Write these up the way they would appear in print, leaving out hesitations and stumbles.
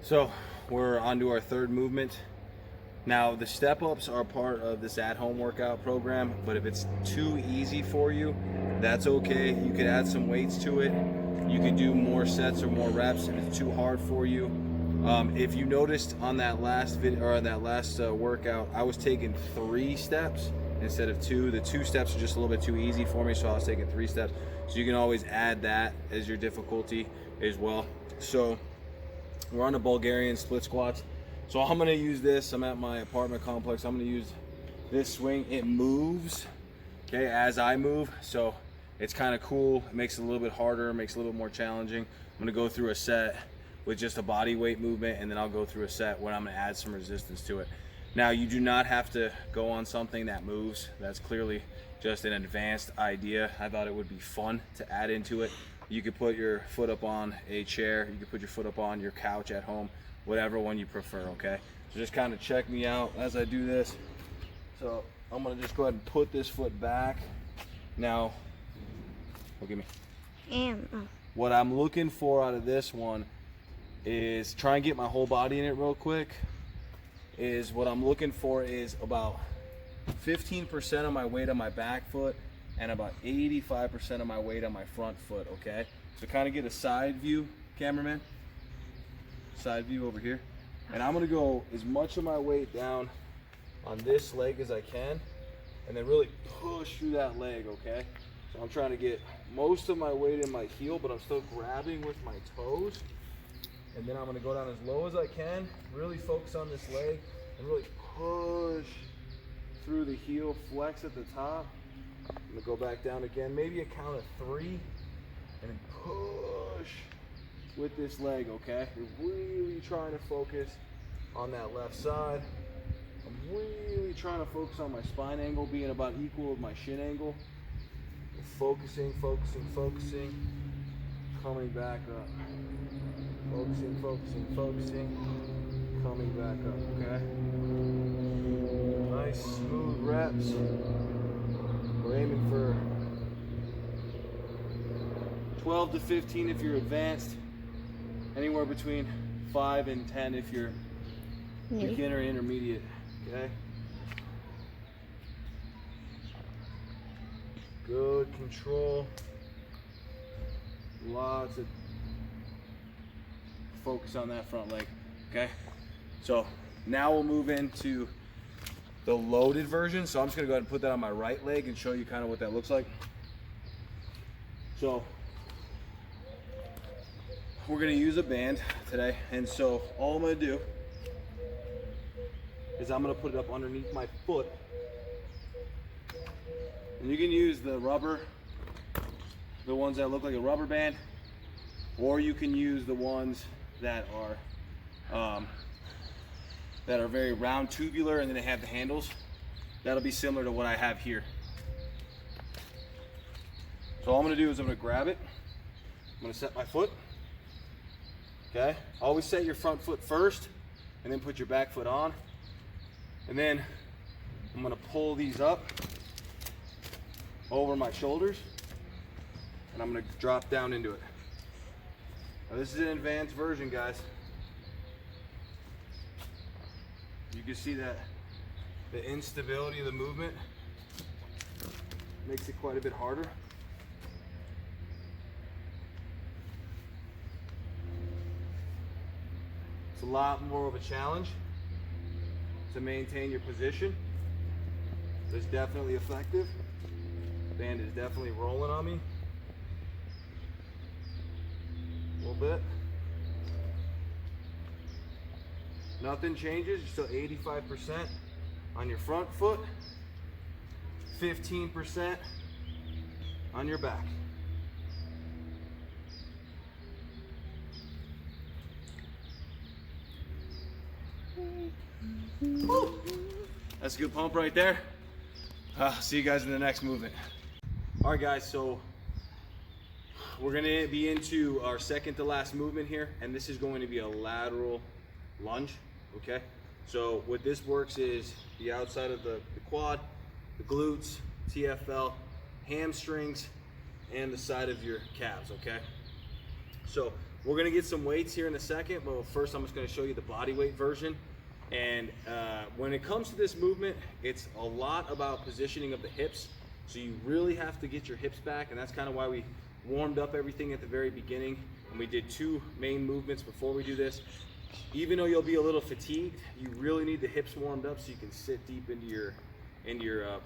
So we're on to our third movement. Now the step ups are part of this at-home workout program, but if it's too easy for you, that's okay. You could add some weights to it. You could do more sets or more reps if it's too hard for you. If you noticed on that last video or that last workout, I was taking 3 steps instead of 2. The 2 steps are just a little bit too easy for me, so I was taking 3 steps. So you can always add that as your difficulty as well. So we're on the Bulgarian split squats. So I'm gonna use this. I'm at my apartment complex. I'm gonna use this swing. It moves, okay, as I move. So it's kind of cool. It makes it a little bit harder, makes it a little bit more challenging. I'm gonna go through a set with just a body weight movement, and then I'll go through a set where I'm gonna add some resistance to it. Now, you do not have to go on something that moves. That's clearly just an advanced idea. I thought it would be fun to add into it. You could put your foot up on a chair. You could put your foot up on your couch at home, whatever one you prefer, okay? So just kind of check me out as I do this. So I'm gonna just go ahead and put this foot back. Now, look at me. What I'm looking for out of this one is try and get my whole body in it real quick. What I'm looking for is about 15% of my weight on my back foot and about 85% of my weight on my front foot, okay? So kind of get a side view, cameraman. Side view over here. And I'm gonna go as much of my weight down on this leg as I can and then really push through that leg, okay? So I'm trying to get most of my weight in my heel, but I'm still grabbing with my toes. And then I'm gonna go down as low as I can, really focus on this leg and really push through the heel, flex at the top. I'm gonna go back down again, maybe a count of 3, and then push with this leg, okay? You're really trying to focus on that left side. I'm really trying to focus on my spine angle being about equal with my shin angle. Focusing, focusing, focusing, coming back up. Focusing, focusing, focusing, coming back up, okay? Nice, smooth reps. We're aiming for 12 to 15 if you're advanced. Anywhere between 5 and 10 if you're beginner intermediate, okay? Good control. Lots of focus on that front leg, okay? So now we'll move into the loaded version. So I'm just gonna go ahead and put that on my right leg and show you kind of what that looks like. So we're gonna use a band today. And so all I'm gonna do is I'm gonna put it up underneath my foot. And you can use the rubber, the ones that look like a rubber band, or you can use the ones that are very round, tubular, and then they have the handles. That'll be similar to what I have here. So all I'm gonna do is I'm gonna grab it. I'm gonna set my foot. Okay, always set your front foot first and then put your back foot on. And then I'm gonna pull these up over my shoulders and I'm gonna drop down into it. Now this is an advanced version, guys. You can see that the instability of the movement makes it quite a bit harder. It's a lot more of a challenge to maintain your position. It's definitely effective. The band is definitely rolling on me a little bit. Nothing changes. You're still 85% on your front foot, 15% on your back. Woo. That's a good pump right there. See you guys in the next movement. All right, guys, so we're gonna be into our second to last movement here, and this is going to be a lateral lunge, okay? So what this works is the outside of the quad, the glutes, TFL, hamstrings, and the side of your calves, okay? So We're gonna get some weights here in a second, but first I'm just gonna show you the body weight version. And when it comes to this movement, it's a lot about positioning of the hips. So you really have to get your hips back, and that's kind of why we warmed up everything at the very beginning. And we did 2 main movements before we do this. Even though you'll be a little fatigued, you really need the hips warmed up so you can sit deep into your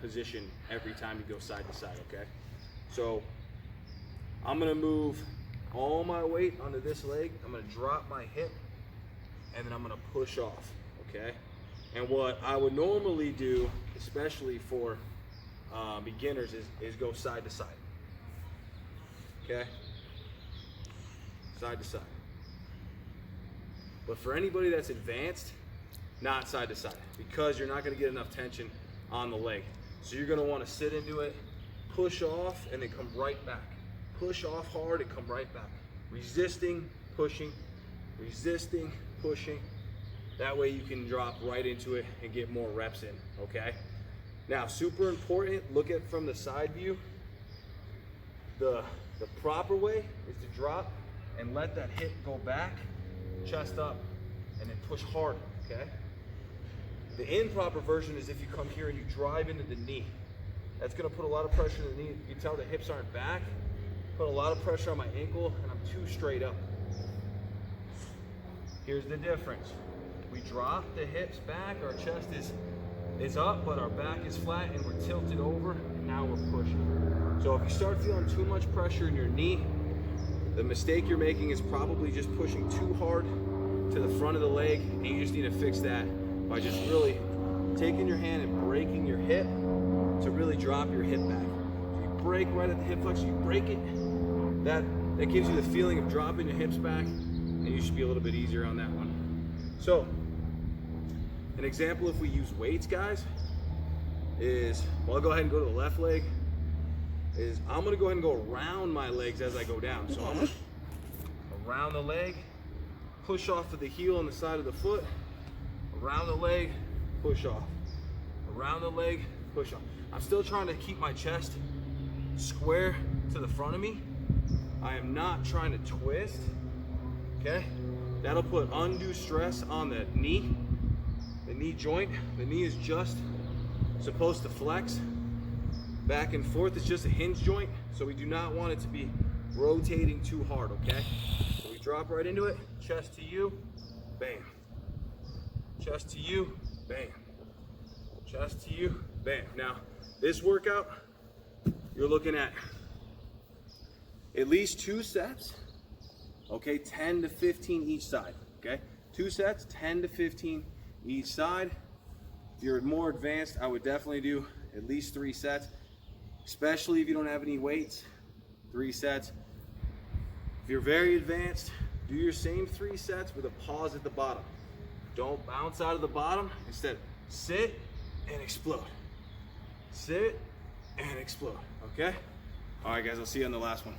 position every time you go side to side, okay? So I'm gonna move all my weight onto this leg. I'm gonna drop my hip, and then I'm gonna push off, okay? And what I would normally do, especially for beginners, is go side to side, okay? Side to side. But for anybody that's advanced, not side to side, because you're not gonna get enough tension on the leg. So you're gonna wanna sit into it, push off, and then come right back. Push off hard and come right back. Resisting, pushing, resisting, pushing. That way you can drop right into it and get more reps in, okay? Now, super important, look at from the side view. The proper way is to drop and let that hip go back, chest up, and then push hard, okay? The improper version is if you come here and you drive into the knee. That's gonna put a lot of pressure on the knee. You can tell the hips aren't back. Put a lot of pressure on my ankle, and I'm too straight up. Here's the difference. We drop the hips back, our chest is up, but our back is flat, and we're tilted over, and now we're pushing. So if you start feeling too much pressure in your knee, the mistake you're making is probably just pushing too hard to the front of the leg, and you just need to fix that by just really taking your hand and breaking your hip to really drop your hip back. So you break right at the hip flexor, you break it. That gives you the feeling of dropping your hips back, and you should be a little bit easier on that one. So, an example if we use weights, guys, is, well, I'll go ahead and go to the left leg, is I'm gonna go ahead and go around my legs as I go down. So I'm gonna around the leg, push off of the heel on the side of the foot, around the leg, push off. Around the leg, push off. I'm still trying to keep my chest square to the front of me. I am not trying to twist, okay? That'll put undue stress on the knee joint. The knee is just supposed to flex back and forth. It's just a hinge joint, so we do not want it to be rotating too hard, okay? So we drop right into it, chest to you, bam. Chest to you, bam. Chest to you, bam. Now, this workout, you're looking at least 2 sets, okay? 10 to 15 each side, okay? 2 sets, 10 to 15 each side. If you're more advanced, I would definitely do at least 3 sets, especially if you don't have any weights, 3 sets. If you're very advanced, do your same 3 sets with a pause at the bottom. Don't bounce out of the bottom. Instead, sit and explode. Sit and explode, okay? All right, guys, I'll see you on the last one.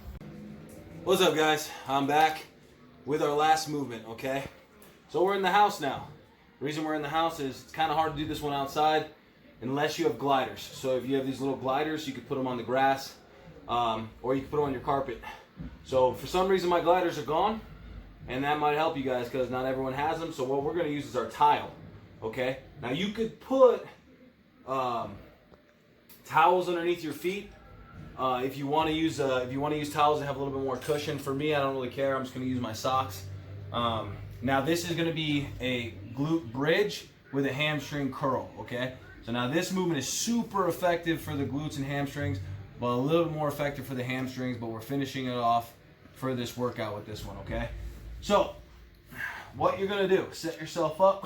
What's up, guys? I'm back with our last movement, okay? So we're in the house now. The reason we're in the house is it's kind of hard to do this one outside unless you have gliders. So if you have these little gliders, you could put them on the grass, or you can put them on your carpet. So for some reason, my gliders are gone, and that might help you guys because not everyone has them. So what we're gonna use is our tile, okay? Now you could put towels underneath your feet. If you want to use towels that have a little bit more cushion. For me, I don't really care. I'm just going to use my socks. Now this is going to be a glute bridge with a hamstring curl. Okay. So now this movement is super effective for the glutes and hamstrings, but a little bit more effective for the hamstrings. But we're finishing it off for this workout with this one. Okay. So what you're going to do? Set yourself up,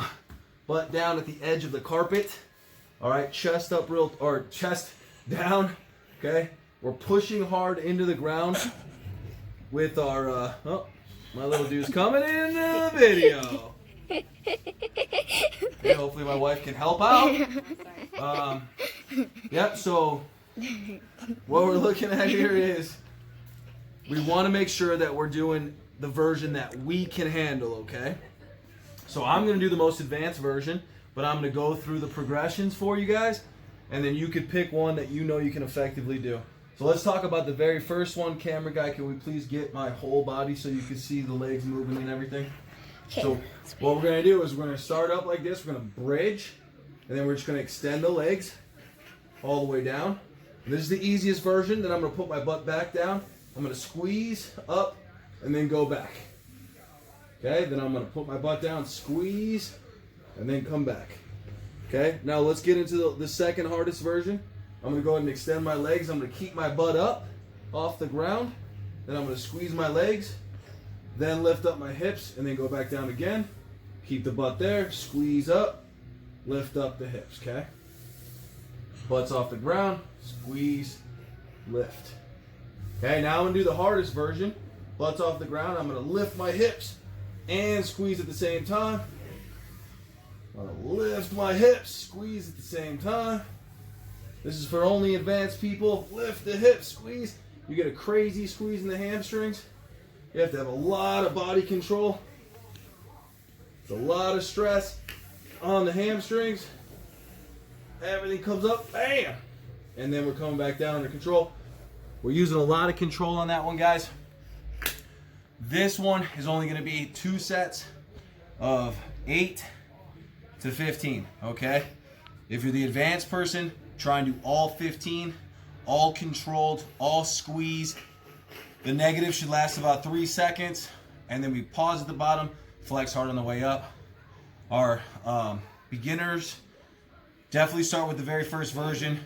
butt down at the edge of the carpet. All right. Chest up chest down. Okay. We're pushing hard into the ground with our, oh, my little dude's coming in the video. Okay, hopefully my wife can help out. Yep, so what we're looking at here is we want to make sure that we're doing the version that we can handle, okay? So I'm going to do the most advanced version, but I'm going to go through the progressions for you guys, and then you could pick one that you know you can effectively do. So let's talk about the very first one. Camera guy, can we please get my whole body so you can see the legs moving and everything? Okay. So what we're gonna do is we're gonna start up like this. We're gonna bridge, and then we're just gonna extend the legs all the way down. And this is the easiest version. Then I'm gonna put my butt back down. I'm gonna squeeze up and then go back. Okay, then I'm gonna put my butt down, squeeze, and then come back. Okay, now let's get into the second hardest version. I'm gonna go ahead and extend my legs. I'm gonna keep my butt up off the ground. Then I'm gonna squeeze my legs, then lift up my hips, and then go back down again. Keep the butt there, squeeze up, lift up the hips, okay? Butt's off the ground, squeeze, lift. Okay, now I'm gonna do the hardest version. Butt's off the ground, I'm gonna lift my hips and squeeze at the same time. I'm gonna lift my hips, squeeze at the same time. This is for only advanced people. Lift the hips, squeeze. You get a crazy squeeze in the hamstrings. You have to have a lot of body control. It's a lot of stress on the hamstrings. Everything comes up, bam! And then we're coming back down under control. We're using a lot of control on that one, guys. This one is only gonna be 2 sets of 8 to 15, okay? If you're the advanced person, try and do all 15, all controlled, all squeezed. The negative should last about 3 seconds, and then we pause at the bottom, flex hard on the way up. Our beginners, definitely start with the very first version.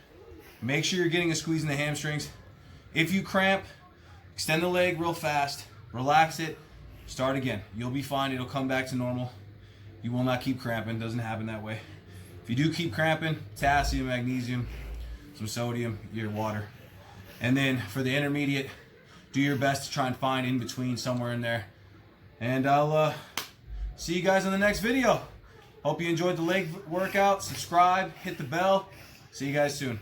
Make sure you're getting a squeeze in the hamstrings. If you cramp, extend the leg real fast, relax it, start again. You'll be fine, it'll come back to normal. You will not keep cramping, doesn't happen that way. If you do keep cramping, potassium, magnesium, some sodium, your water. And then for the intermediate, do your best to try and find in between somewhere in there. And I'll see you guys in the next video. Hope you enjoyed the leg workout. Subscribe, hit the bell. See you guys soon.